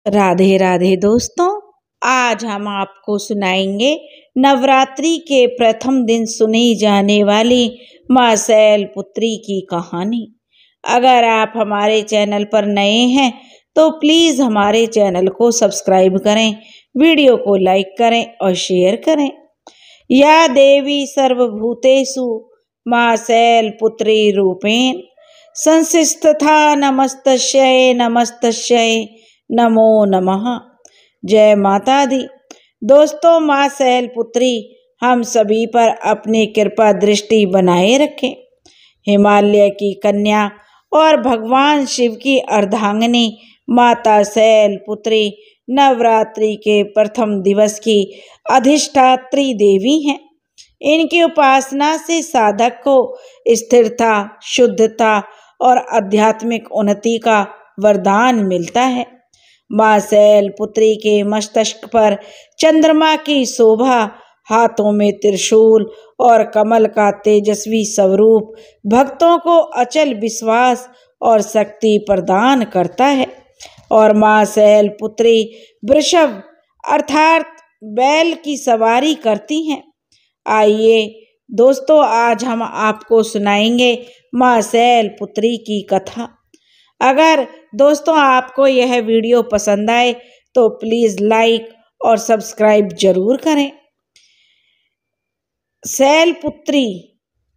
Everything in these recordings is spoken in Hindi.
राधे राधे दोस्तों, आज हम आपको सुनाएंगे नवरात्रि के प्रथम दिन सुनी जाने वाली माँ शैलपुत्री की कहानी। अगर आप हमारे चैनल पर नए हैं तो प्लीज़ हमारे चैनल को सब्सक्राइब करें, वीडियो को लाइक करें और शेयर करें। या देवी सर्वभूतेषु माँ शैलपुत्री रूपेण संस्थिता नमस्तस्यै नमस्तस्यै नमो नमः। जय माता दी। दोस्तों, माँ शैलपुत्री हम सभी पर अपनी कृपा दृष्टि बनाए रखें। हिमालय की कन्या और भगवान शिव की अर्धांगिनी माता शैलपुत्री नवरात्रि के प्रथम दिवस की अधिष्ठात्री देवी हैं। इनकी उपासना से साधक को स्थिरता, शुद्धता और आध्यात्मिक उन्नति का वरदान मिलता है। माँ शैलपुत्री के मस्तक पर चंद्रमा की शोभा, हाथों में त्रिशूल और कमल का तेजस्वी स्वरूप भक्तों को अचल विश्वास और शक्ति प्रदान करता है। और माँ शैलपुत्री वृषभ अर्थात बैल की सवारी करती हैं। आइए दोस्तों, आज हम आपको सुनाएंगे माँ शैलपुत्री की कथा। अगर दोस्तों आपको यह वीडियो पसंद आए तो प्लीज़ लाइक और सब्सक्राइब जरूर करें। शैलपुत्री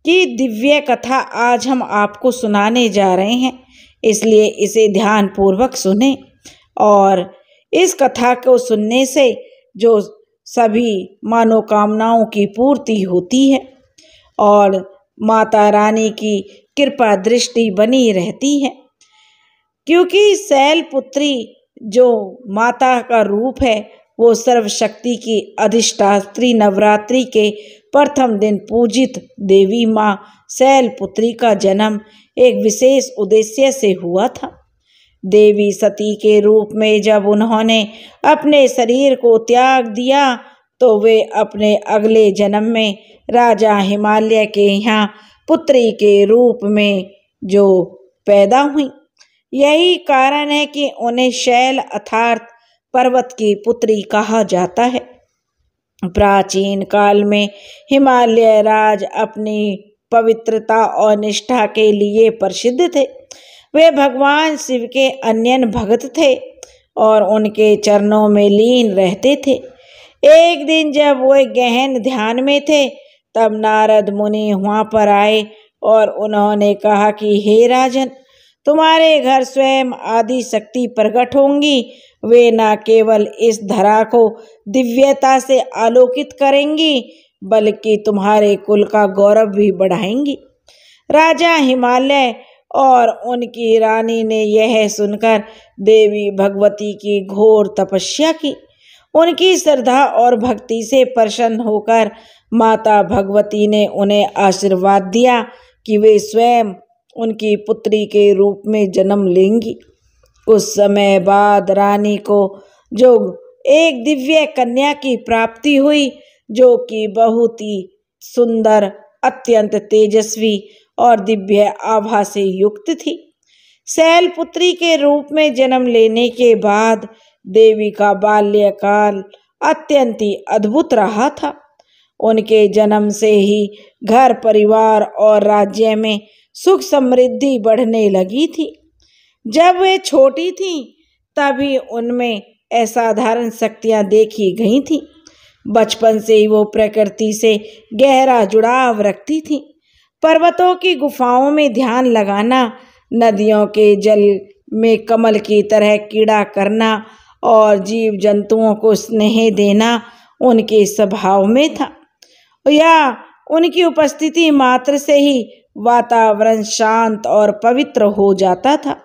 की दिव्य कथा आज हम आपको सुनाने जा रहे हैं, इसलिए इसे ध्यान पूर्वक सुनें। और इस कथा को सुनने से जो सभी मनोकामनाओं की पूर्ति होती है और माता रानी की कृपा दृष्टि बनी रहती है। क्योंकि शैलपुत्री जो माता का रूप है वो सर्वशक्ति की अधिष्ठात्री नवरात्रि के प्रथम दिन पूजित देवी माँ शैलपुत्री का जन्म एक विशेष उद्देश्य से हुआ था। देवी सती के रूप में जब उन्होंने अपने शरीर को त्याग दिया तो वे अपने अगले जन्म में राजा हिमालय के यहाँ पुत्री के रूप में जो पैदा हुई। यही कारण है कि उन्हें शैल अर्थात पर्वत की पुत्री कहा जाता है। प्राचीन काल में हिमालय राज अपनी पवित्रता और निष्ठा के लिए प्रसिद्ध थे। वे भगवान शिव के अनन्य भक्त थे और उनके चरणों में लीन रहते थे। एक दिन जब वे गहन ध्यान में थे तब नारद मुनि वहां पर आए और उन्होंने कहा कि हे राजन, तुम्हारे घर स्वयं आदि शक्ति प्रकट होंगी। वे न केवल इस धरा को दिव्यता से आलोकित करेंगी बल्कि तुम्हारे कुल का गौरव भी बढ़ाएंगी। राजा हिमालय और उनकी रानी ने यह सुनकर देवी भगवती की घोर तपस्या की। उनकी श्रद्धा और भक्ति से प्रसन्न होकर माता भगवती ने उन्हें आशीर्वाद दिया कि वे स्वयं उनकी पुत्री के रूप में जन्म लेंगी। कुछ समय बाद रानी को जो एक दिव्य कन्या की प्राप्ति हुई जो कि बहुत ही सुंदर, अत्यंत तेजस्वी और दिव्य आभा से युक्त थी। शैलपुत्री के रूप में जन्म लेने के बाद देवी का बाल्यकाल अत्यंत ही अद्भुत रहा था। उनके जन्म से ही घर परिवार और राज्य में सुख समृद्धि बढ़ने लगी थी। जब वे छोटी थीं तभी उनमें असाधारण शक्तियां देखी गई थीं। बचपन से ही वो प्रकृति से गहरा जुड़ाव रखती थीं। पर्वतों की गुफाओं में ध्यान लगाना, नदियों के जल में कमल की तरह कीड़ा करना और जीव जंतुओं को स्नेह देना उनके स्वभाव में था। या उनकी उपस्थिति मात्र से ही वातावरण शांत और पवित्र हो जाता था।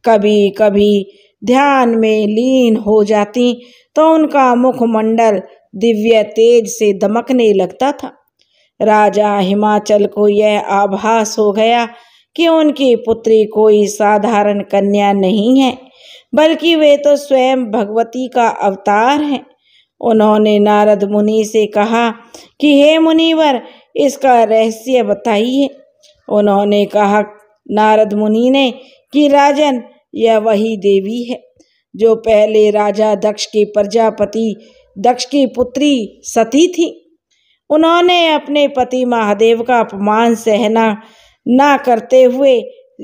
कभी कभी ध्यान में लीन हो जाती तो उनका मुखमंडल दिव्य तेज से दमकने लगता था। राजा हिमाचल को यह आभास हो गया कि उनकी पुत्री कोई साधारण कन्या नहीं है बल्कि वे तो स्वयं भगवती का अवतार हैं। उन्होंने नारद मुनि से कहा कि हे मुनिवर, इसका रहस्य बताइए। उन्होंने कहा नारद मुनि ने कि राजन, यह वही देवी है जो पहले राजा दक्ष की प्रजापति दक्ष की पुत्री सती थी। उन्होंने अपने पति महादेव का अपमान सहना न करते हुए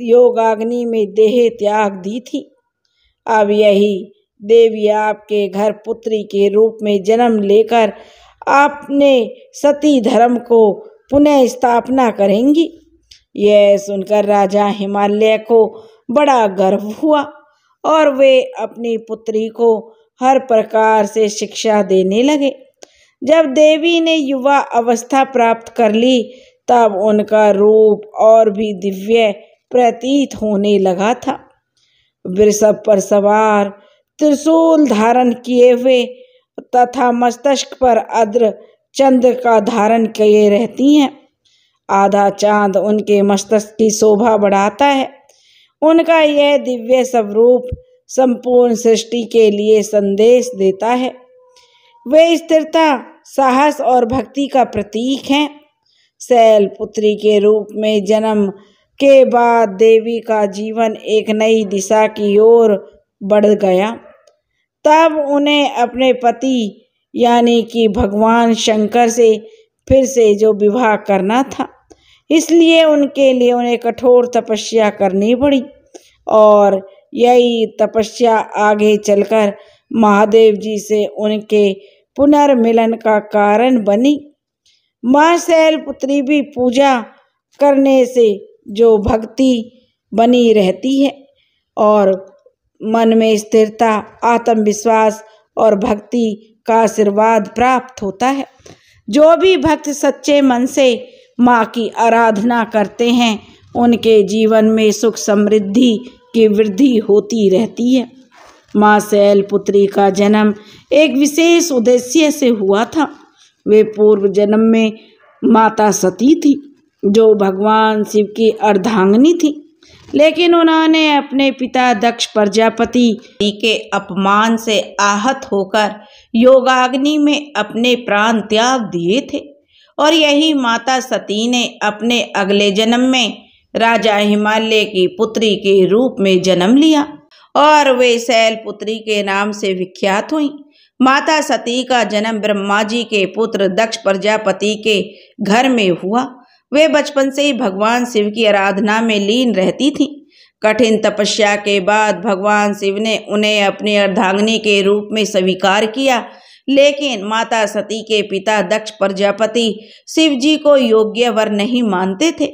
योगाग्नि में देह त्याग दी थी। अब यही देवी आपके घर पुत्री के रूप में जन्म लेकर आपने सती धर्म को पुनः स्थापना करेंगी। यह सुनकर राजा हिमालय को बड़ा गर्व हुआ और वे अपनी पुत्री को हर प्रकार से शिक्षा देने लगे। जब देवी ने युवा अवस्था प्राप्त कर ली तब उनका रूप और भी दिव्य प्रतीत होने लगा था। वृषभ पर सवार, त्रिशूल धारण किए हुए तथा मस्तक पर अद्र चंद्र का धारण किए रहती हैं। आधा चांद उनके मस्तक की शोभा बढ़ाता है। उनका यह दिव्य स्वरूप संपूर्ण सृष्टि के लिए संदेश देता है। वे स्थिरता, साहस और भक्ति का प्रतीक हैं। शैलपुत्री के रूप में जन्म के बाद देवी का जीवन एक नई दिशा की ओर बढ़ गया। तब उन्हें अपने पति यानी कि भगवान शंकर से फिर से जो विवाह करना था, इसलिए उनके लिए उन्हें कठोर तपस्या करनी पड़ी और यही तपस्या आगे चलकर महादेव जी से उनके पुनर्मिलन का कारण बनी। माँ शैलपुत्री भी पूजा करने से जो भक्ति बनी रहती है और मन में स्थिरता, आत्मविश्वास और भक्ति का आशीर्वाद प्राप्त होता है। जो भी भक्त सच्चे मन से माँ की आराधना करते हैं उनके जीवन में सुख समृद्धि की वृद्धि होती रहती है। माँ शैलपुत्री का जन्म एक विशेष उद्देश्य से हुआ था। वे पूर्व जन्म में माता सती थी जो भगवान शिव की अर्धांगिनी थी, लेकिन उन्होंने अपने पिता दक्ष प्रजापति के अपमान से आहत होकर योगाग्नि में अपने प्राण त्याग दिए थे और यही माता सती ने अपने अगले जन्म में राजा हिमालय की पुत्री के रूप में जन्म लिया और वे शैलपुत्री के नाम से विख्यात हुई। माता सती का जन्म ब्रह्मा जी के पुत्र दक्ष प्रजापति के घर में हुआ। वे बचपन से ही भगवान शिव की आराधना में लीन रहती थीं। कठिन तपस्या के बाद भगवान शिव ने उन्हें अपनी अर्धांगिनी के रूप में स्वीकार किया, लेकिन माता सती के पिता दक्ष प्रजापति शिव जी को योग्य वर नहीं मानते थे।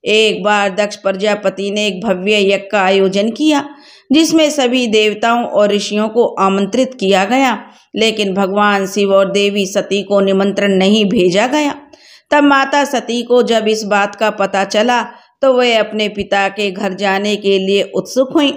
एक बार दक्ष प्रजापति ने एक भव्य यज्ञ का आयोजन किया जिसमें सभी देवताओं और ऋषियों को आमंत्रित किया गया, लेकिन भगवान शिव और देवी सती को निमंत्रण नहीं भेजा गया। तब माता सती को जब इस बात का पता चला तो वे अपने पिता के घर जाने के लिए उत्सुक हुईं।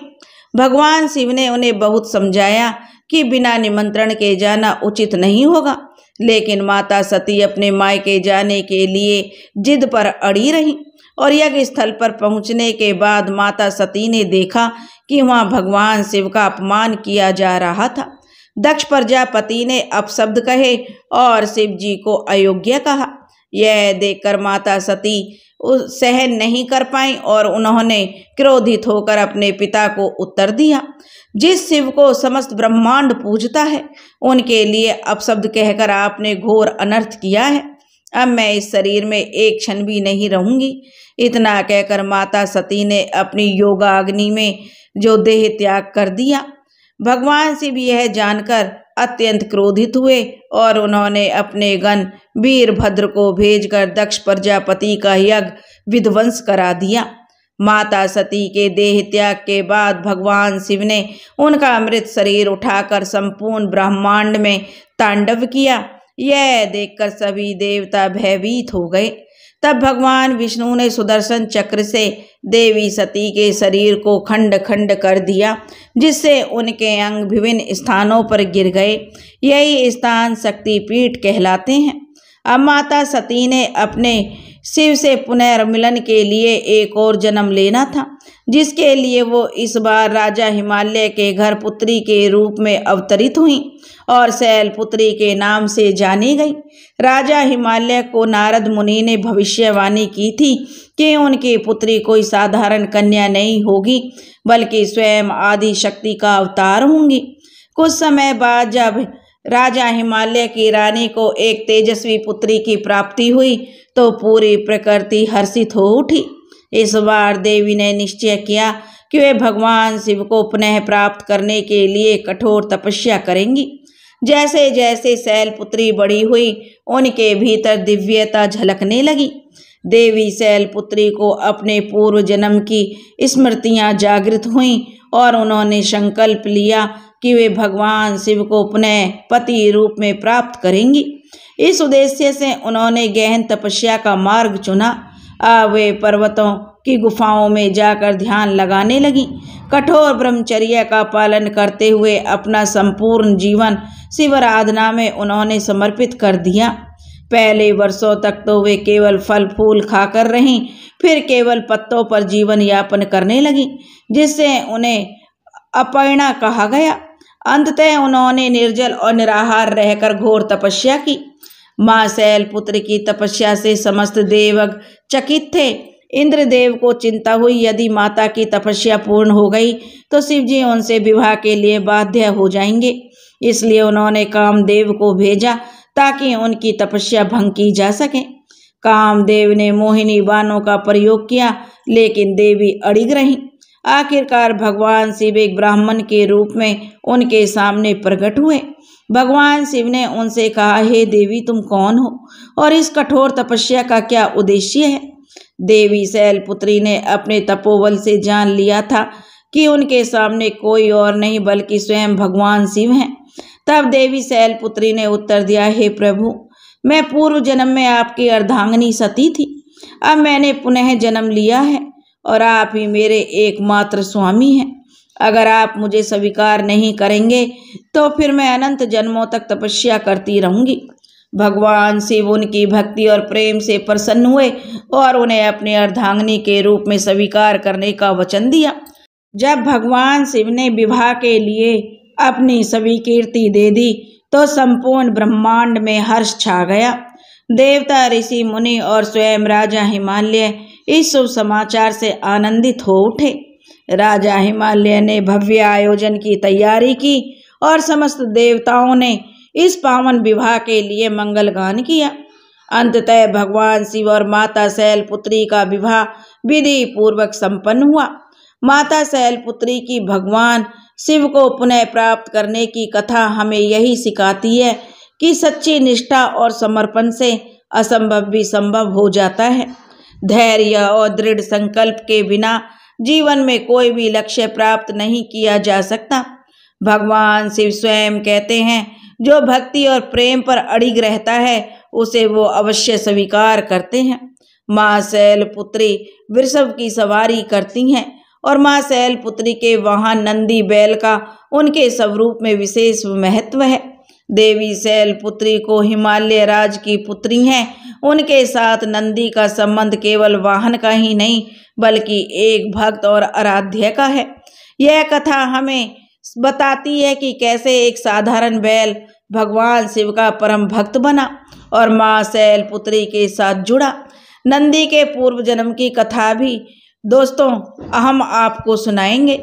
भगवान शिव ने उन्हें बहुत समझाया कि बिना निमंत्रण के जाना उचित नहीं होगा, लेकिन माता सती अपने मायके जाने के लिए जिद पर अड़ी रहीं और यज्ञ स्थल पर पहुंचने के बाद माता सती ने देखा कि वहां भगवान शिव का अपमान किया जा रहा था। दक्ष प्रजापति ने अपशब्द कहे और शिव जी को अयोग्य कहा। यह देखकर माता सती सहन नहीं कर पाई और उन्होंने क्रोधित होकर अपने पिता को उत्तर दिया, जिस शिव को समस्त ब्रह्मांड पूजता है उनके लिए अपशब्द कहकर आपने घोर अनर्थ किया है। अब मैं इस शरीर में एक क्षण भी नहीं रहूंगी। इतना कहकर माता सती ने अपनी योगाग्नि में जो देह त्याग कर दिया। भगवान शिव यह जानकर अत्यंत क्रोधित हुए और उन्होंने अपने गण वीरभद्र को भेजकर दक्ष प्रजापति का यज्ञ विध्वंस करा दिया। माता सती के देह त्याग के बाद भगवान शिव ने उनका अमृत शरीर उठाकर संपूर्ण ब्रह्मांड में तांडव किया। यह देखकर सभी देवता भयभीत हो गए। तब भगवान विष्णु ने सुदर्शन चक्र से देवी सती के शरीर को खंड खंड कर दिया, जिससे उनके अंग विभिन्न स्थानों पर गिर गए। यही स्थान शक्तिपीठ कहलाते हैं। अब माता सती ने अपने शिव से पुनर्मिलन के लिए एक और जन्म लेना था, जिसके लिए वो इस बार राजा हिमालय के घर पुत्री के रूप में अवतरित हुई और शैलपुत्री के नाम से जानी गई। राजा हिमालय को नारद मुनि ने भविष्यवाणी की थी कि उनकी पुत्री कोई साधारण कन्या नहीं होगी, बल्कि स्वयं आदि शक्ति का अवतार होंगी। कुछ समय बाद जब राजा हिमालय की रानी को एक तेजस्वी पुत्री की प्राप्ति हुई तो पूरी प्रकृति हर्षित हो उठी। इस बार देवी ने निश्चय किया कि वे भगवान शिव को पुनः प्राप्त करने के लिए कठोर तपस्या करेंगी। जैसे जैसे शैलपुत्री बड़ी हुई, उनके भीतर दिव्यता झलकने लगी। देवी शैलपुत्री को अपने पूर्व जन्म की स्मृतियां जागृत हुईं और उन्होंने संकल्प लिया कि वे भगवान शिव को पुनः पति रूप में प्राप्त करेंगी। इस उद्देश्य से उन्होंने गहन तपस्या का मार्ग चुना। अब वे पर्वतों की गुफाओं में जाकर ध्यान लगाने लगी। कठोर ब्रह्मचर्य का पालन करते हुए अपना संपूर्ण जीवन शिवाराधना में उन्होंने समर्पित कर दिया। पहले वर्षों तक तो वे केवल फल फूल खाकर रहीं, फिर केवल पत्तों पर जीवन यापन करने लगी, जिससे उन्हें अपर्णा कहा गया। अंततः उन्होंने निर्जल और निराहार रहकर घोर तपस्या की। माँ शैलपुत्री की तपस्या से समस्त देवगण चकित थे। इंद्रदेव को चिंता हुई, यदि माता की तपस्या पूर्ण हो गई तो शिवजी उनसे विवाह के लिए बाध्य हो जाएंगे। इसलिए उन्होंने कामदेव को भेजा ताकि उनकी तपस्या भंग की जा सके। कामदेव ने मोहिनी बाणों का प्रयोग किया, लेकिन देवी अड़िग रहीं। आखिरकार भगवान शिव एक ब्राह्मण के रूप में उनके सामने प्रकट हुए। भगवान शिव ने उनसे कहा, हे देवी, तुम कौन हो और इस कठोर तपस्या का क्या उद्देश्य है? देवी शैलपुत्री ने अपने तपोबल से जान लिया था कि उनके सामने कोई और नहीं बल्कि स्वयं भगवान शिव हैं। तब देवी शैलपुत्री ने उत्तर दिया, हे प्रभु, मैं पूर्व जन्म में आपकी अर्धांगिनी सती थी। अब मैंने पुनः जन्म लिया है और आप ही मेरे एकमात्र स्वामी हैं। अगर आप मुझे स्वीकार नहीं करेंगे तो फिर मैं अनंत जन्मों तक तपस्या करती रहूंगी। भगवान शिव उनकी भक्ति और प्रेम से प्रसन्न हुए और उन्हें अपनी अर्धांगिनी के रूप में स्वीकार करने का वचन दिया। जब भगवान शिव ने विवाह के लिए अपनी स्वीकृति दे दी तो संपूर्ण ब्रह्मांड में हर्ष छा गया। देवता, ऋषि, मुनि और स्वयं राजा हिमालय इस शुभ समाचार से आनंदित हो उठे। राजा हिमालय ने भव्य आयोजन की तैयारी की और समस्त देवताओं ने इस पावन विवाह के लिए मंगल गान किया। अंततः भगवान शिव और माता शैलपुत्री का विवाह विधि पूर्वक संपन्न हुआ। माता शैलपुत्री की भगवान शिव को पुनः प्राप्त करने की कथा हमें यही सिखाती है कि सच्ची निष्ठा और समर्पण से असंभव भी संभव हो जाता है। धैर्य और दृढ़ संकल्प के बिना जीवन में कोई भी लक्ष्य प्राप्त नहीं किया जा सकता। भगवान शिव स्वयं कहते हैं, जो भक्ति और प्रेम पर अड़िग रहता है उसे वो अवश्य स्वीकार करते हैं। माँ शैलपुत्री वृषभ की सवारी करती हैं और माँ शैलपुत्री के वाहन नंदी बैल का उनके स्वरूप में विशेष महत्व है। देवी शैलपुत्री को हिमालय राज की पुत्री हैं। उनके साथ नंदी का संबंध केवल वाहन का ही नहीं बल्कि एक भक्त और आराध्य का है। यह कथा हमें बताती है कि कैसे एक साधारण बैल भगवान शिव का परम भक्त बना और माँ शैलपुत्री के साथ जुड़ा। नंदी के पूर्व जन्म की कथा भी दोस्तों हम आपको सुनाएंगे।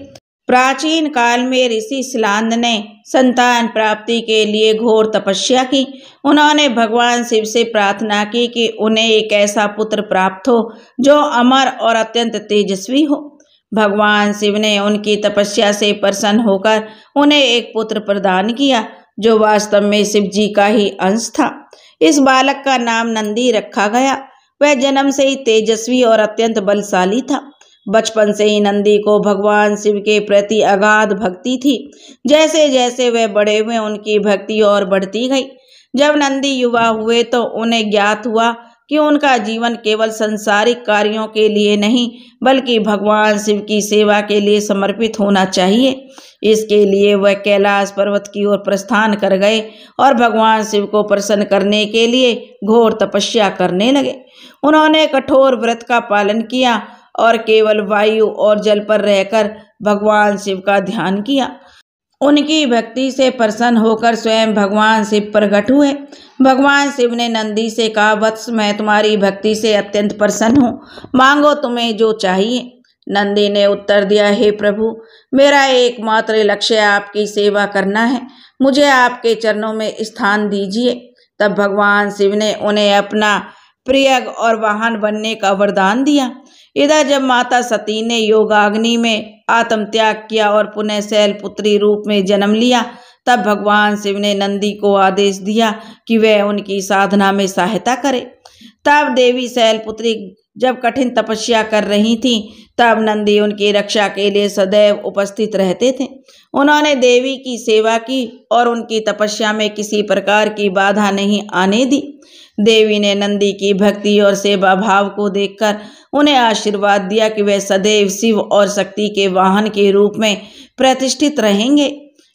प्राचीन काल में ऋषि शिलांद ने संतान प्राप्ति के लिए घोर तपस्या की। उन्होंने भगवान शिव से प्रार्थना की कि उन्हें एक ऐसा पुत्र प्राप्त हो जो अमर और अत्यंत तेजस्वी हो। भगवान शिव ने उनकी तपस्या से प्रसन्न होकर उन्हें एक पुत्र प्रदान किया जो वास्तव में शिव जी का ही अंश था। इस बालक का नाम नंदी रखा गया। वह जन्म से ही तेजस्वी और अत्यंत बलशाली था। बचपन से ही नंदी को भगवान शिव के प्रति अगाध भक्ति थी। जैसे जैसे वह बड़े हुए उनकी भक्ति और बढ़ती गई। जब नंदी युवा हुए तो उन्हें ज्ञात हुआ कि उनका जीवन केवल सांसारिक कार्यों के लिए नहीं बल्कि भगवान शिव की सेवा के लिए समर्पित होना चाहिए। इसके लिए वह कैलाश पर्वत की ओर प्रस्थान कर गए और भगवान शिव को प्रसन्न करने के लिए घोर तपस्या करने लगे। उन्होंने कठोर व्रत का पालन किया और केवल वायु और जल पर रहकर भगवान शिव का ध्यान किया। उनकी भक्ति से प्रसन्न होकर स्वयं भगवान शिव प्रकट हुए। भगवान शिव ने नंदी से कहा, वत्स, मैं तुम्हारी भक्ति से अत्यंत प्रसन्न हूँ, मांगो तुम्हें जो चाहिए। नंदी ने उत्तर दिया, हे प्रभु, मेरा एकमात्र लक्ष्य आपकी सेवा करना है, मुझे आपके चरणों में स्थान दीजिए। तब भगवान शिव ने उन्हें अपना प्रियग और वाहन बनने का वरदान दिया। इधर जब माता सती ने योगाग्नि में आत्मत्याग किया और पुनः शैलपुत्री रूप में जन्म लिया, तब भगवान शिव ने नंदी को आदेश दिया कि वह उनकी साधना में सहायता करे। तब देवी शैलपुत्री जब कठिन तपस्या कर रही थी, तब नंदी उनकी रक्षा के लिए सदैव उपस्थित रहते थे। उन्होंने देवी की सेवा की और उनकी तपस्या में किसी प्रकार की बाधा नहीं आने दी। देवी ने नंदी की भक्ति और सेवा भाव को देखकर उन्हें आशीर्वाद दिया कि वे सदैव शिव और शक्ति के वाहन के रूप में प्रतिष्ठित रहेंगे।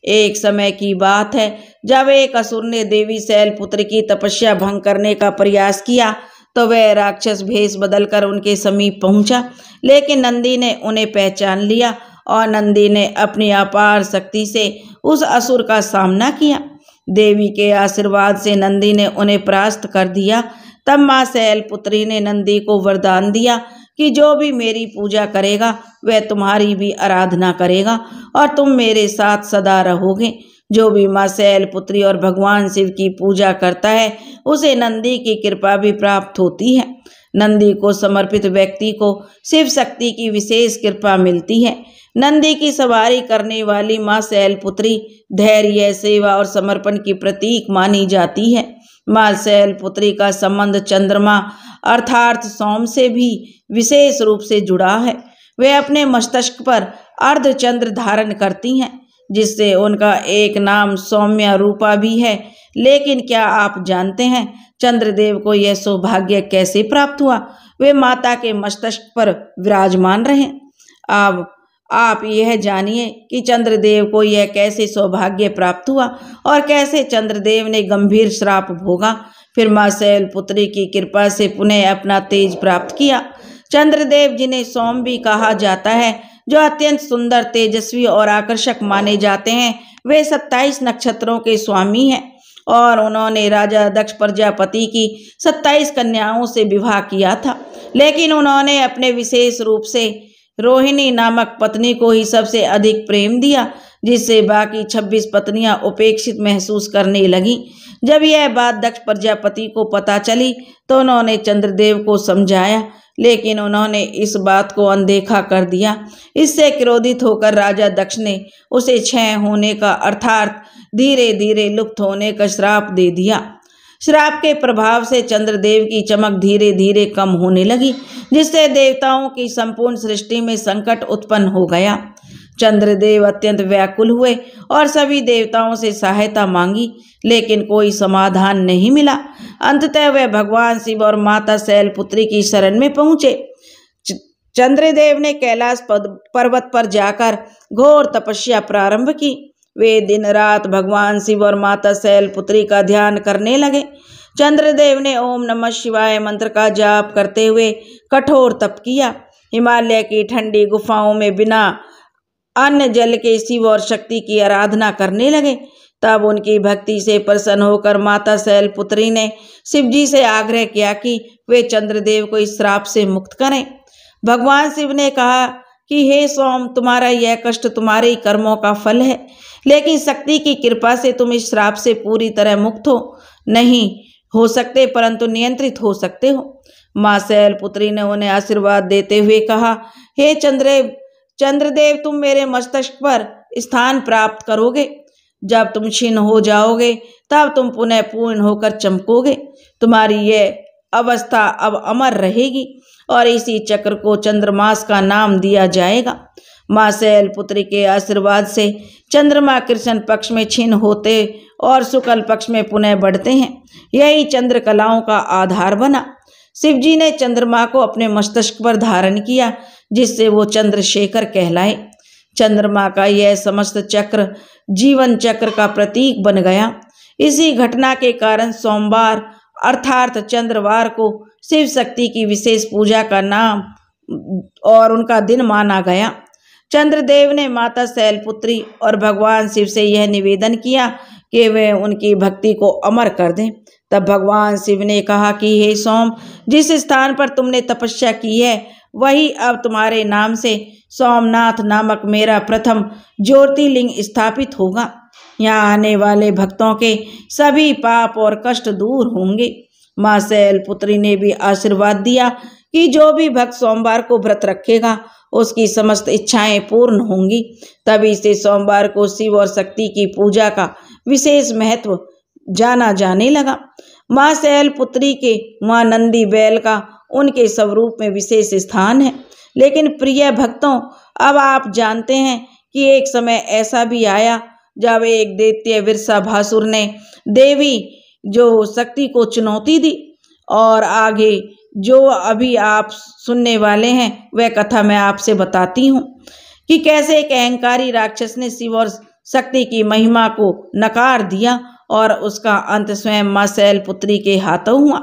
एक समय की बात है, जब एक असुर ने देवी शैलपुत्री की तपस्या भंग करने का प्रयास किया तो वह राक्षस भेष बदलकर उनके समीप पहुंचा, लेकिन नंदी ने उन्हें पहचान लिया और नंदी ने अपनी अपार शक्ति से उस असुर का सामना किया। देवी के आशीर्वाद से नंदी ने उन्हें परास्त कर दिया। तब माँ शैलपुत्री ने नंदी को वरदान दिया कि जो भी मेरी पूजा करेगा वह तुम्हारी भी आराधना करेगा और तुम मेरे साथ सदा रहोगे। जो भी माँ शैलपुत्री और भगवान शिव की पूजा करता है उसे नंदी की कृपा भी प्राप्त होती है। नंदी को समर्पित व्यक्ति को शिव शक्ति की विशेष कृपा मिलती है। नंदी की सवारी करने वाली माँ शैलपुत्री धैर्य, सेवा और समर्पण की प्रतीक मानी जाती है। माँ शैलपुत्री का संबंध चंद्रमा अर्थात सोम से भी विशेष रूप से जुड़ा है। वे अपने मस्तक पर अर्धचंद्र धारण करती हैं, जिससे उनका एक नाम सौम्या रूपा भी है। लेकिन क्या आप जानते हैं चंद्रदेव को यह सौभाग्य कैसे प्राप्त हुआ? वे माता के मस्तक पर विराजमान रहे। अब आप यह जानिए कि चंद्रदेव को यह कैसे सौभाग्य प्राप्त हुआ और कैसे चंद्रदेव ने गंभीर श्राप भोगा, फिर माँ शैलपुत्री की कृपा से पुनः अपना तेज प्राप्त किया। चंद्रदेव, जिन्हें सोम भी कहा जाता है, जो अत्यंत सुंदर, तेजस्वी और आकर्षक माने जाते हैं, वे 27 नक्षत्रों के स्वामी हैं और उन्होंने राजा दक्ष प्रजापति की 27 कन्याओं से विवाह किया था। लेकिन उन्होंने अपने विशेष रूप से रोहिणी नामक पत्नी को ही सबसे अधिक प्रेम दिया, जिससे बाकी 26 पत्नियां उपेक्षित महसूस करने लगीं। जब यह बात दक्ष प्रजापति को पता चली तो उन्होंने चंद्रदेव को समझाया, लेकिन उन्होंने इस बात को अनदेखा कर दिया। इससे क्रोधित होकर राजा दक्ष ने उसे क्षय होने का अर्थात धीरे धीरे लुप्त होने का श्राप दे दिया। श्राप के प्रभाव से चंद्रदेव की चमक धीरे धीरे कम होने लगी, जिससे देवताओं की संपूर्ण सृष्टि में संकट उत्पन्न हो गया। चंद्रदेव अत्यंत व्याकुल हुए और सभी देवताओं से सहायता मांगी, लेकिन कोई समाधान नहीं मिला। अंततः वे भगवान शिव और माता शैलपुत्री की शरण में पहुंचे। चंद्रदेव ने कैलाश पर्वत पर जाकर घोर तपस्या प्रारंभ की। वे दिन रात भगवान शिव और माता शैलपुत्री का ध्यान करने लगे। चंद्रदेव ने ओम नमः शिवाय मंत्र का जाप करते हुए कठोर तप किया। हिमालय की ठंडी गुफाओं में बिना अन्न जल के शिव और शक्ति की आराधना करने लगे। तब उनकी भक्ति से प्रसन्न होकर माता शैलपुत्री ने शिवजी से आग्रह किया कि वे चंद्रदेव को इस श्राप से मुक्त करें। भगवान शिव ने कहा कि हे सोम, तुम्हारा यह कष्ट तुम्हारे कर्मों का फल है, लेकिन शक्ति की कृपा से तुम इस श्राप से पूरी तरह मुक्त नहीं हो सकते, परंतु नियंत्रित हो सकते हो। माँ शैलपुत्री ने उन्हें आशीर्वाद देते हुए कहा, हे चंद्रदेव, तुम मेरे मस्तक पर स्थान प्राप्त करोगे। जब तुम क्षीण हो जाओगे तब तुम पुनः पूर्ण होकर चमकोगे। तुम्हारी यह अवस्था अब अमर रहेगी और इसी चक्र को चंद्रमास का नाम दिया जाएगा। माँ शैलपुत्री के आशीर्वाद से चंद्रमा कृष्ण पक्ष में क्षीण होते और शुक्ल पक्ष में पुनः बढ़ते हैं। यही चंद्र कलाओं का आधार बना। शिवजी ने चंद्रमा को अपने मस्तिष्क पर धारण किया, जिससे वो चंद्रशेखर कहलाए। चंद्रमा का यह समस्त चक्र जीवन चक्र का प्रतीक बन गया। इसी घटना के कारण सोमवार अर्थात चंद्रवार को शिव शक्ति की विशेष पूजा का नाम और उनका दिन माना गया। चंद्रदेव ने माता शैलपुत्री और भगवान शिव से यह निवेदन किया कि वे उनकी भक्ति को अमर कर दें। तब भगवान शिव ने कहा कि हे सोम, जिस स्थान पर तुमने तपस्या की है वही अब तुम्हारे नाम से सोमनाथ नामक मेरा प्रथम ज्योतिर्लिंग स्थापित होगा। यहाँ आने वाले भक्तों के सभी पाप और कष्ट दूर होंगे। माँ शैलपुत्री ने भी आशीर्वाद दिया कि जो भी भक्त सोमवार को व्रत रखेगा उसकी समस्त इच्छाएं पूर्ण होंगी। तभी से सोमवार को शिव और शक्ति की पूजा का विशेष महत्व जाना जाने लगा। माँ शैलपुत्री के माँ नंदी बैल का उनके स्वरूप में विशेष स्थान है। लेकिन प्रिय भक्तों, अब आप जानते हैं कि एक समय ऐसा भी आया जब एक दैत्य वृषभासुर ने देवी जो शक्ति को चुनौती दी। और आगे जो अभी आप सुनने वाले हैं वह कथा मैं आपसे बताती हूँ कि कैसे एक अहंकारी राक्षस ने शिव और शक्ति की महिमा को नकार दिया और उसका अंत स्वयं माँ शैलपुत्री के हाथों हुआ।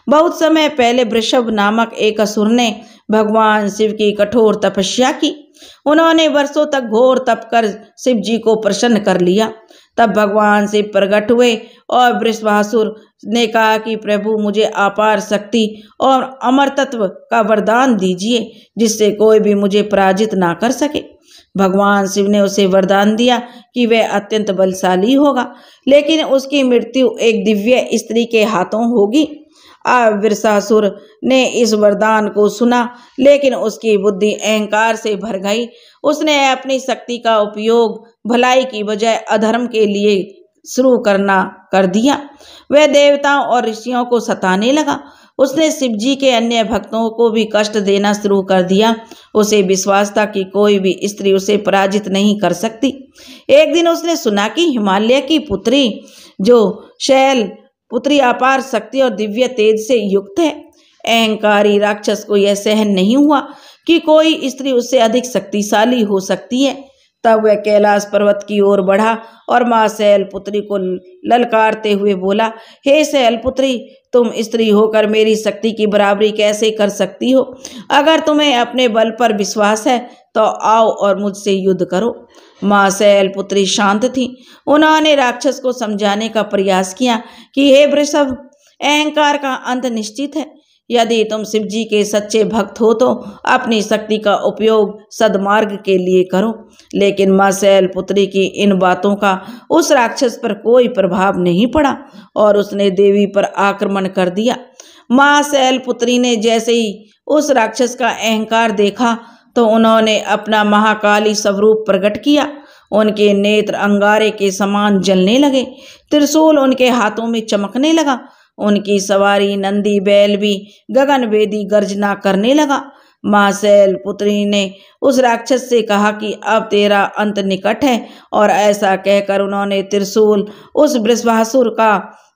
बहुत समय पहले वृषभ नामक एक असुर ने भगवान शिव की कठोर तपस्या की। उन्होंने वर्षों तक घोर तप कर शिव जी को प्रसन्न कर लिया। तब भगवान शिव प्रकट हुए और वृषभासुर ने कहा कि प्रभु, मुझे अपार शक्ति और अमर तत्व का वरदान दीजिए, जिससे कोई भी मुझे पराजित ना कर सके। भगवान शिव ने उसे वरदान दिया कि वह अत्यंत बलशाली होगा, लेकिन उसकी मृत्यु एक दिव्य स्त्री के हाथों होगी। अब वृषासुर ने इस वरदान को सुना, लेकिन उसकी बुद्धि अहंकार से भर गई। उसने अपनी शक्ति का उपयोग भलाई की बजाय अधर्म के लिए शुरू कर दिया। वह देवताओं और ऋषियों को सताने लगा। उसने शिव जी के अन्य भक्तों को भी कष्ट देना शुरू कर दिया। उसे विश्वास था कि कोई भी स्त्री उसे पराजित नहीं कर सकती। एक दिन उसने सुना कि हिमालय की पुत्री जो शैलपुत्री अपार शक्ति और दिव्य तेज से युक्त है। अहंकारी राक्षस को यह सहन नहीं हुआ कि कोई स्त्री उससे अधिक शक्तिशाली हो सकती है। तब वह कैलाश पर्वत की ओर बढ़ा और माँ शैलपुत्री को ललकारते हुए बोला, हे शैलपुत्री, तुम स्त्री होकर मेरी शक्ति की बराबरी कैसे कर सकती हो? अगर तुम्हें अपने बल पर विश्वास है तो आओ और मुझसे युद्ध करो। माँ शैलपुत्री शांत थी। उन्होंने राक्षस को समझाने का प्रयास किया कि हे वृषभ, अहंकार का अंत निश्चित है। यदि तुम शिव जी के सच्चे भक्त हो तो अपनी शक्ति का उपयोग सद्मार्ग के लिए करो। लेकिन माँ शैलपुत्री की इन बातों का उस राक्षस पर कोई प्रभाव नहीं पड़ा और उसने देवी पर आक्रमण कर दिया। माँ शैलपुत्री ने जैसे ही उस राक्षस का अहंकार देखा तो उन्होंने अपना महाकाली स्वरूप प्रकट किया। उनके नेत्र अंगारे के समान जलने लगे। त्रिशूल उनके हाथों में चमकने लगा। उनकी सवारी नंदी बैल भी गगनभेदी गर्जना करने लगा। माँ शैलपुत्री ने उस राक्षस से कहा कि अब तेरा अंत निकट है, और ऐसा कहकर उन्होंने त्रिशूल उस वृषभासुर का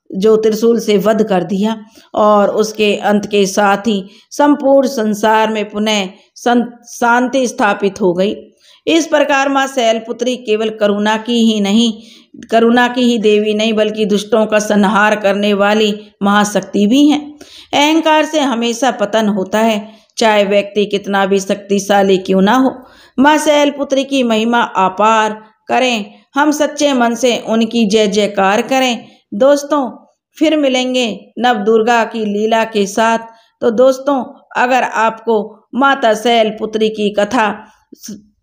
जो त्रिशूल से वध कर दिया और उसके अंत के साथ ही संपूर्ण संसार में पुनः शांति स्थापित हो गई। इस प्रकार माँ शैलपुत्री केवल करुणा की ही देवी नहीं बल्कि दुष्टों का संहार करने वाली महाशक्ति भी हैं। अहंकार से हमेशा पतन होता है, चाहे व्यक्ति कितना भी शक्तिशाली क्यों ना हो। माँ शैलपुत्री की महिमा अपार करें, हम सच्चे मन से उनकी जय जयकार करें। दोस्तों, फिर मिलेंगे नव दुर्गा की लीला के साथ। तो दोस्तों, अगर आपको माता शैलपुत्री की कथा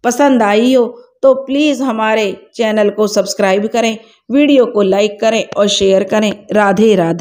पसंद आई हो तो प्लीज़ हमारे चैनल को सब्सक्राइब करें, वीडियो को लाइक करें और शेयर करें। राधे राधे।